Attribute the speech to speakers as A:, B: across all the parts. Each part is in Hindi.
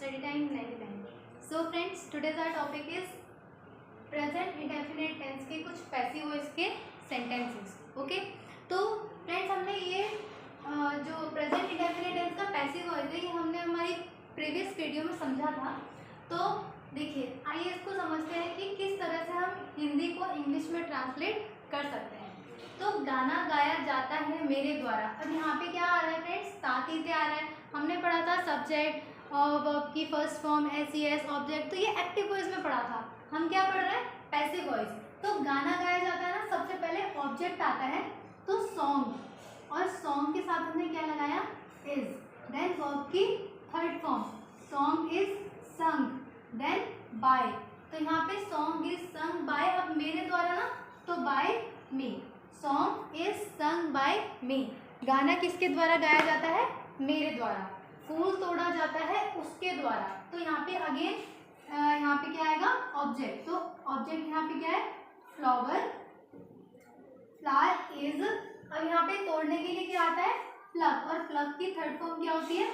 A: Study time 99. So friends, today's our topic is present indefinite tense के कुछ पैसिव वॉइस के sentences. ओके, तो फ्रेंड्स हमने ये जो प्रेजेंट इंडेफिनिट टेंस का पैसिव वॉइस है ये हमने हमारी प्रीवियस वीडियो में समझा था. तो देखिए, आइए इसको समझते हैं कि किस तरह से हम हिंदी को इंग्लिश में ट्रांसलेट कर सकते हैं. तो गाना गाया जाता है मेरे द्वारा. अब यहाँ पे क्या आ रहा है फ्रेंड्स? तातीते आ रहा है. हमने पढ़ा था सब्जेक्ट और वर्ब की फर्स्ट फॉर्म एस ऑब्जेक्ट, तो ये एक्टिव वॉइस में पढ़ा था. हम क्या पढ़ रहे हैं? Passive voice. तो गाना गाया जाता है ना, सबसे पहले ऑब्जेक्ट आता है तो सॉन्ग, और सॉन्ग के साथ हमने क्या लगाया? इज. देन वर्ब की third form song is sung, then by. तो यहाँ पे सॉन्ग इज संग बाय. अब मेरे द्वारा ना, तो by me. Song is sung by me. गाना किसके द्वारा गाया जाता है? मेरे द्वारा. फूल तोड़ा जाता है उसके द्वारा. तो यहाँ पे अगेन यहाँ पे क्या आएगा? ऑब्जेक्ट. तो ऑब्जेक्ट यहाँ पे क्या है? फ्लावर. Flower is. अब यहाँ पे तोड़ने के लिए क्या आता है? प्लग. और प्लग की थर्ड फॉर्म क्या होती है?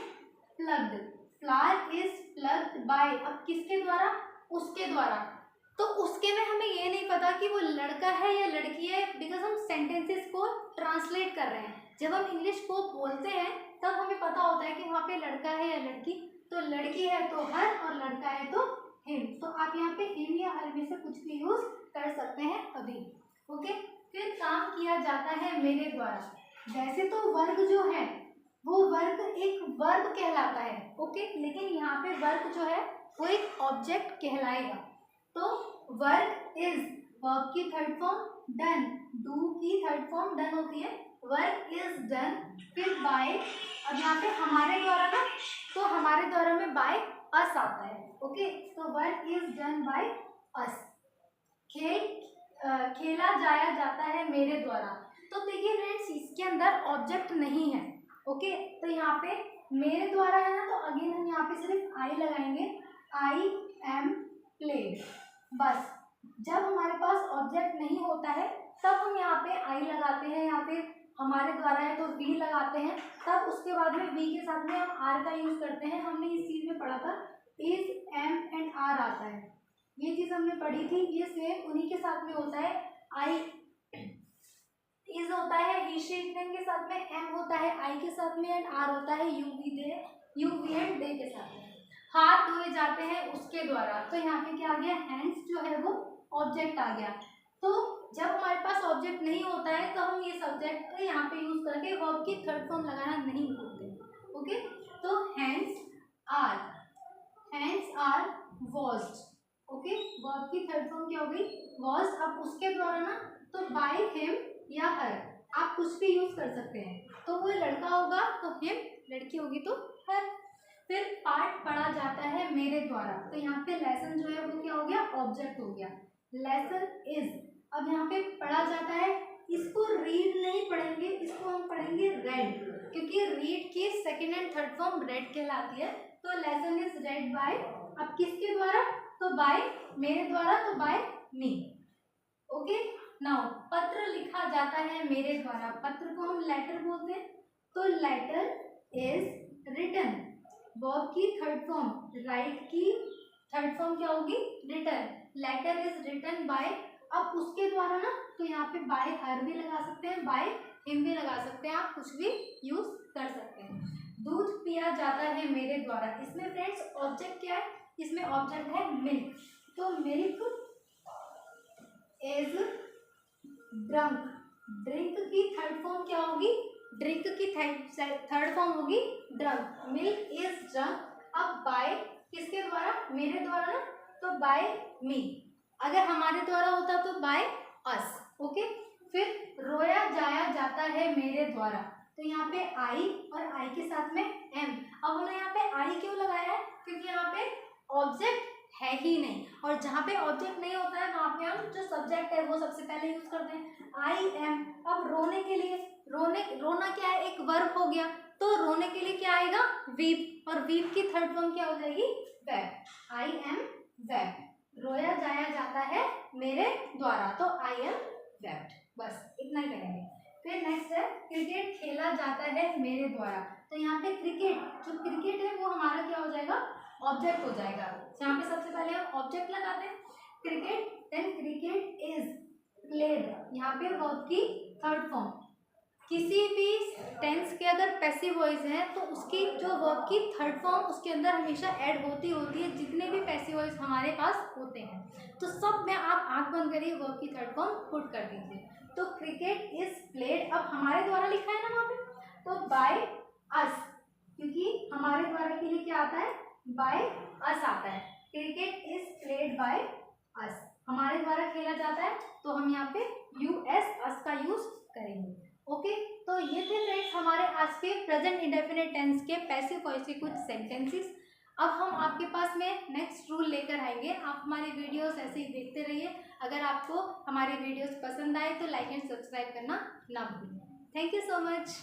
A: Plucked. Flower is plucked by. अब किसके द्वारा? उसके द्वारा. तो उसके में हमें ये नहीं पता कि वो लड़का है या लड़की है, बिकॉज हम सेंटेंसेस को ट्रांसलेट कर रहे हैं. जब हम इंग्लिश को बोलते हैं तब हमें पता होता है कि वहाँ पे लड़का है या लड़की. तो लड़की है तो हर, और लड़का है तो हिम. तो आप यहाँ पे हिम या हर में से कुछ भी यूज कर सकते हैं अभी. ओके. फिर काम किया जाता है मेरे द्वारा. वैसे तो वर्ग जो है वो वर्ग एक वर्ब कहलाता है. ओके. लेकिन यहाँ पे वर्ग जो है वो एक ऑब्जेक्ट कहलाएगा. तो वर्क इज, वर्ब की थर्ड फॉर्म डन, डू की थर्ड फॉर्म डन होती है. Work is done. फिर बाय. अब यहाँ पे हमारे द्वारा ना, तो हमारे द्वारा में बाय अस आता है. ओके. तो work is done by us. खेला जाया जाता है मेरे द्वारा. तो देखिए फ्रेंड्स, इसके अंदर ऑब्जेक्ट नहीं है. ओके. तो यहाँ पे मेरे द्वारा है ना, तो अगेन हम यहाँ पे सिर्फ आई लगाएंगे. I am played. बस. जब हमारे पास ऑब्जेक्ट नहीं होता है तब हम यहाँ पे आई लगाते हैं, यहाँ पे हमारे द्वारा है तो वी लगाते हैं. तब उसके बाद में वी के साथ में हम आर का यूज करते हैं. हमने इस चीज में पढ़ा था इज एम एंड आर आता है. ये चीज हमने पढ़ी थी. ये सेम उन्हीं के साथ में होता है. आई इज होता है ही शी इट के साथ में, एम होता है आई के साथ में, एंड आर होता है यू वी एंड दे के साथ में. हाथ धोए जाते हैं उसके द्वारा. तो यहाँ पे क्या आ गया? हैंड्स जो है वो ऑब्जेक्ट आ गया. तो जब हमारे पास ऑब्जेक्ट नहीं होता है तो हम ये सब्जेक्ट को यहाँ पे यूज करके वर्ब की थर्ड फॉर्म लगाना नहीं भूलते. ओके. तो hands are washed. Okay. Verb की थर्ड फॉर्म क्या हो गई? वॉश्ड. अब उसके द्वारा ना, तो बाय हिम या हर, आप कुछ भी यूज कर सकते हैं. तो वो लड़का होगा तो हिम, लड़की होगी तो हर. फिर पाठ पढ़ा जाता है मेरे द्वारा. तो यहाँ पे लेसन जो है वो क्या हो गया? ऑब्जेक्ट हो गया. Lesson is. अब यहाँ पे पढ़ा जाता है, इसको रीड नहीं पढ़ेंगे, इसको हम पढ़ेंगे रेड, क्योंकि रीड की second and third form red कहलाती है. तो लेसन इज रेड बाय. अब किसके द्वारा? तो बाय मेरे द्वारा, तो बाय मी. ओके. नाउ पत्र लिखा जाता है मेरे द्वारा. पत्र को हम लेटर बोलते हैं. तो लेटर इज रिटन. वर्ब की थर्ड फॉर्म राइट की थर्ड फॉर्म क्या होगी? Written. Letter is written by. अब उसके द्वारा ना, तो यहाँ पे बाय हर भी लगा सकते हैं, बाय हिम भी लगा सकते हैं, आप कुछ भी यूज कर सकते हैं. दूध पिया जाता है मेरे द्वारा. इसमें फ्रेंड्स ऑब्जेक्ट क्या है? इसमें ऑब्जेक्ट है मिल्क. तो मिल्क इज ड्रंक. ड्रिंक की थर्ड फॉर्म क्या होगी? ड्रिंक की थर्ड फॉर्म होगी ड्रंक. Milk is drunk. अब बाय किसके द्वारा? मेरे द्वारा ना, तो बाय मी. अगर हमारे द्वारा होता तो बाय अस. ओके. फिर रोया जाया जाता है मेरे द्वारा. तो यहाँ पे आई और आई के साथ में एम. अब हमने यहाँ पे आई क्यों लगाया है? क्योंकि यहाँ पे ऑब्जेक्ट है ही नहीं, और जहाँ पे ऑब्जेक्ट नहीं होता है वहाँ पे हम जो सब्जेक्ट है वो सबसे पहले यूज करते हैं. I am. अब रोने के लिए, रोना क्या है? एक वर्ब हो गया. तो रोने के लिए क्या आएगा? वीप. और वीप की थर्ड फॉर्म क्या हो जाएगी? वेप. I am wept. रोया जाया जाता है मेरे द्वारा. तो आई एम वेप्ड. बस इतना ही करेंगे. फिर नेक्स्ट है क्रिकेट खेला जाता है मेरे द्वारा. तो यहाँ पे क्रिकेट, जो क्रिकेट है वो हमारा क्या हो जाएगा? ऑब्जेक्ट हो जाएगा। यहाँ पे सबसे पहले हम ऑब्जेक्ट लगाते हैं cricket, then cricket is played, यहाँ पे वर्ब की थर्ड फॉर्म। किसी भी टेंस के अगर पैसिव वॉइस है तो उसकी जो वर्ब की थर्ड फॉर्म उसके अंदर हमेशा ऐड होती है। जितने भी पैसिव वॉइस हमारे पास होते हैं तो सब में आप आंख बंद करिए, वर्ब की थर्ड फॉर्म पुट कर दीजिए। तो क्रिकेट इज प्लेड, अब हमारे द्वारा लिखा है ना वहाँ पे, तो बाय अस, क्योंकि हमारे द्वारा के लिए क्या आता है, बाय अस आता है। Cricket is played by us, हमारे द्वारा खेला जाता है, तो हम यहाँ पे यूएस अस का यूज करेंगे। ओके, तो ये थे फ्रेंड्स हमारे आज के प्रेजेंट इंडेफिनिट टेंस के पैसिव वॉइस के कुछ सेंटेंसेस। अब हम आपके पास में नेक्स्ट रूल लेकर आएंगे। आप हमारी वीडियोस ऐसे ही देखते रहिए। अगर आपको हमारी वीडियोस पसंद आए तो लाइक एंड सब्सक्राइब करना ना भूलिए। Thank you so much.